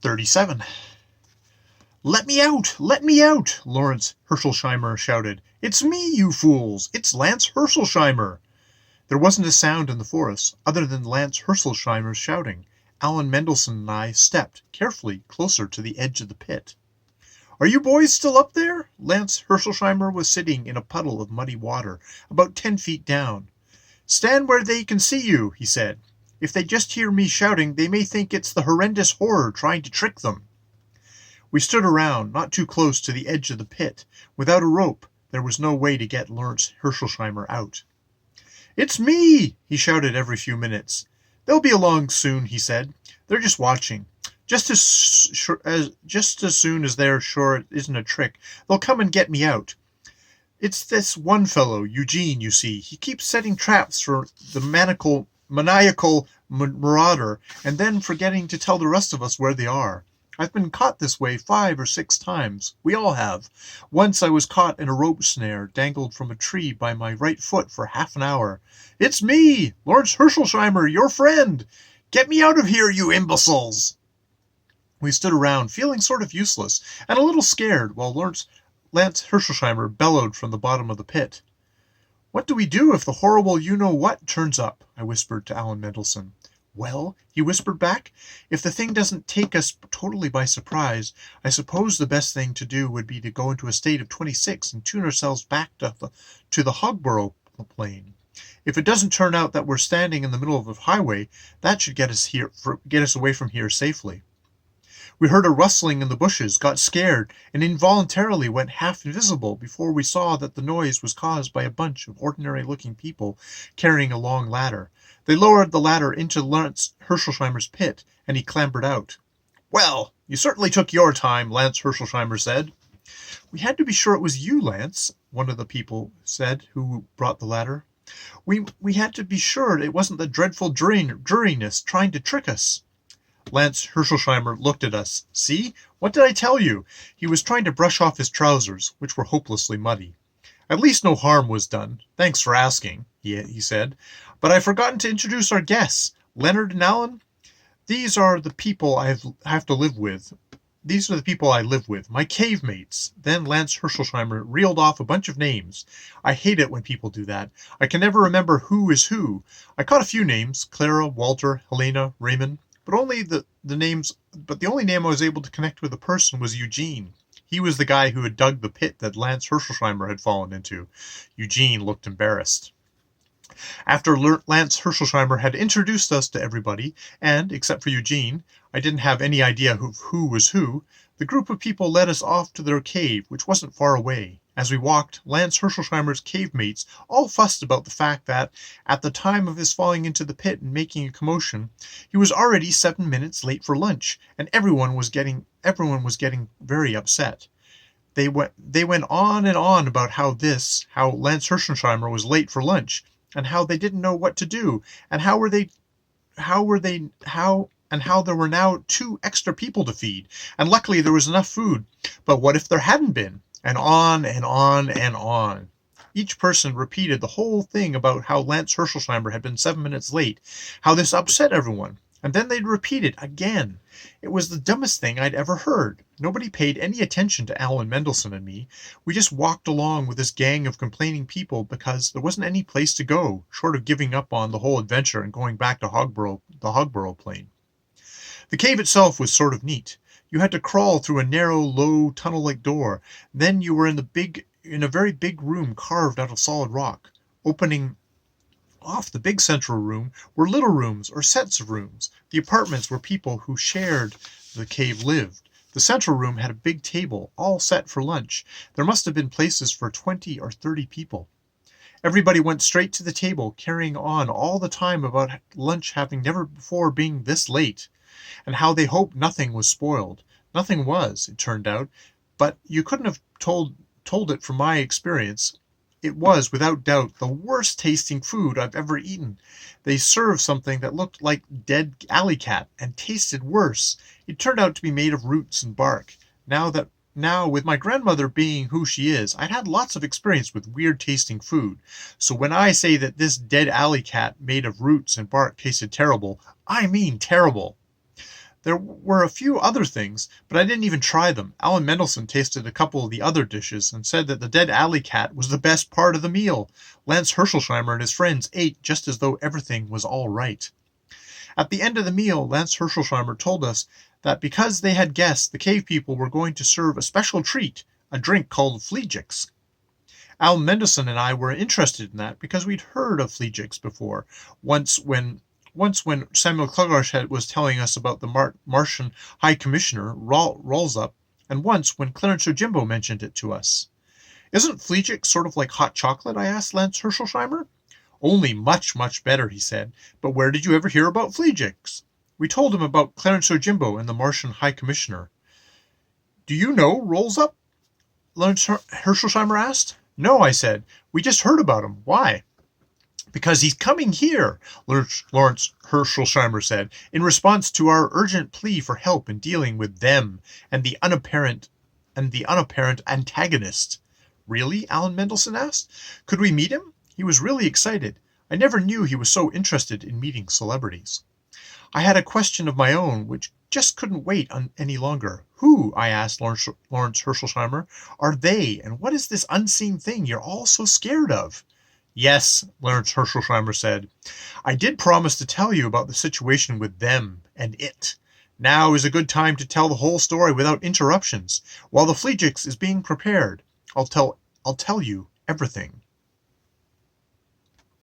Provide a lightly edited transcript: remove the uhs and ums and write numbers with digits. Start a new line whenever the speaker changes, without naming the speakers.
37. "Let me out! Let me out!" Lawrence Herschelsheimer shouted. "It's me, you fools! It's Lance Herschelsheimer!" There wasn't a sound in the forest, other than Lance Herschelsheimer's shouting. Aln Mndlshn and I stepped, carefully, closer to the edge of the pit. "Are you boys still up there?" Lance Herschelsheimer was sitting in a puddle of muddy water, about 10 feet down. "Stand where they can see you," he said. "If they just hear me shouting, they may think it's the horrendous horror trying to trick them." We stood around, not too close to the edge of the pit. Without a rope, there was no way to get Lawrence Herschelsheimer out. "It's me!" he shouted every few minutes. "They'll be along soon," he said. "They're just watching. Just as soon as they're sure it isn't a trick, they'll come and get me out. It's this one fellow, Eugene, you see. He keeps setting traps for the maniacal marauder and then forgetting to tell the rest of us where they are. I've been caught this way 5 or 6 times. We all have. Once I was caught in a rope snare, dangled from a tree by my right foot for half an hour. It's me, Lawrence Herschelsheimer, your friend. Get me out of here, you imbeciles." We stood around, feeling sort of useless and a little scared, while Lance Herschelsheimer bellowed from the bottom of the pit. "What do we do if the horrible you-know-what turns up?" I whispered to Aln Mndlshn. "Well," he whispered back, "if the thing doesn't take us totally by surprise, I suppose the best thing to do would be to go into a state of 26 and tune ourselves back to the Hogborough plane. If it doesn't turn out that we're standing in the middle of a highway, that should get us away from here safely." We heard a rustling in the bushes, got scared, and involuntarily went half invisible before we saw that the noise was caused by a bunch of ordinary-looking people carrying a long ladder. They lowered the ladder into Lance Herschelsheimer's pit, and he clambered out. "Well, you certainly took your time," Lance Herschelsheimer said. "We had to be sure it was you, Lance," one of the people said who brought the ladder. We had to be sure it wasn't the dreadful dreariness trying to trick us." Lance Herschelsheimer looked at us. "See? What did I tell you?" He was trying to brush off his trousers, which were hopelessly muddy. "At least no harm was done. Thanks for asking," he said. "But I've forgotten to introduce our guests. Leonard and Alan? These are the people I live with, my cave mates." Then Lance Herschelsheimer reeled off a bunch of names. I hate it when people do that. I can never remember who is who. I caught a few names: Clara, Walter, Helena, Raymond. But the only name I was able to connect with a person was Eugene. He was the guy who had dug the pit that Lance Herschelsheimer had fallen into. Eugene looked embarrassed. After Lance Herschelsheimer had introduced us to everybody, and, except for Eugene, I didn't have any idea who was who, the group of people led us off to their cave, which wasn't far away. As we walked, Lance Herschelsheimer's cave mates all fussed about the fact that, at the time of his falling into the pit and making a commotion, he was already 7 minutes late for lunch, and everyone was getting very upset. They went on and on about how Lance Herschelsheimer was late for lunch, and how they didn't know what to do, and how there were now 2 extra people to feed, and luckily there was enough food. But what if there hadn't been? And on and on and on. Each person repeated the whole thing about how Lance Herschelsheimer had been 7 minutes late, how this upset everyone, and then they'd repeat it again. It was the dumbest thing I'd ever heard. Nobody paid any attention to Aln Mndlshn and me. We just walked along with this gang of complaining people because there wasn't any place to go, short of giving up on the whole adventure and going back to the Hogborough plane. The cave itself was sort of neat. You had to crawl through a narrow, low, tunnel-like door. Then you were in a very big room carved out of solid rock. Opening off the big central room were little rooms or sets of rooms, the apartments where people who shared the cave lived. The central room had a big table, all set for lunch. There must have been places for 20 or 30 people. Everybody went straight to the table, carrying on all the time about lunch having never before been this late, and how they hoped nothing was spoiled. Nothing was, it turned out, but you couldn't have told it from my experience. It was, without doubt, the worst tasting food I've ever eaten. They served something that looked like dead alley cat and tasted worse. It turned out to be made of roots and bark. Now, with my grandmother being who she is, I'd had lots of experience with weird tasting food. So when I say that this dead alley cat made of roots and bark tasted terrible, I mean terrible. There were a few other things, but I didn't even try them. Aln Mndlshn tasted a couple of the other dishes and said that the dead alley cat was the best part of the meal. Lance Herschelsheimer and his friends ate just as though everything was all right. At the end of the meal, Lance Herschelsheimer told us that because they had guessed, the cave people were going to serve a special treat, a drink called Fleejix. Aln Mndlshn and I were interested in that because we'd heard of Fleejix before, once when Samuel Clogarsh was telling us about the Martian High Commissioner, Rolls-Up, and once when Clarence Ojimbo mentioned it to us. Isn't Fleejix sort of like hot chocolate? I asked Lance Herschelsheimer. Only much, much better, he said. But where did you ever hear about Fleejix? We told him about Clarence Ojimbo and the Martian High Commissioner. Do you know Rolls-Up? Lance Herschelsheimer asked. No, I said. We just heard about him. Why? Because he's coming here, Lawrence Herschelsheimer said, in response to our urgent plea for help in dealing with them and the unapparent antagonist. Really? Aln Mndlshn asked. Could we meet him? He was really excited. I never knew he was so interested in meeting celebrities. I had a question of my own, which just couldn't wait any longer. Who, I asked Lawrence Herschelsheimer, are they, and what is this unseen thing you're all so scared of? Yes, Lawrence Herschelsheimer said. I did promise to tell you about the situation with them and it. Now is a good time to tell the whole story without interruptions. While the Fleejix is being prepared, I'll tell you everything.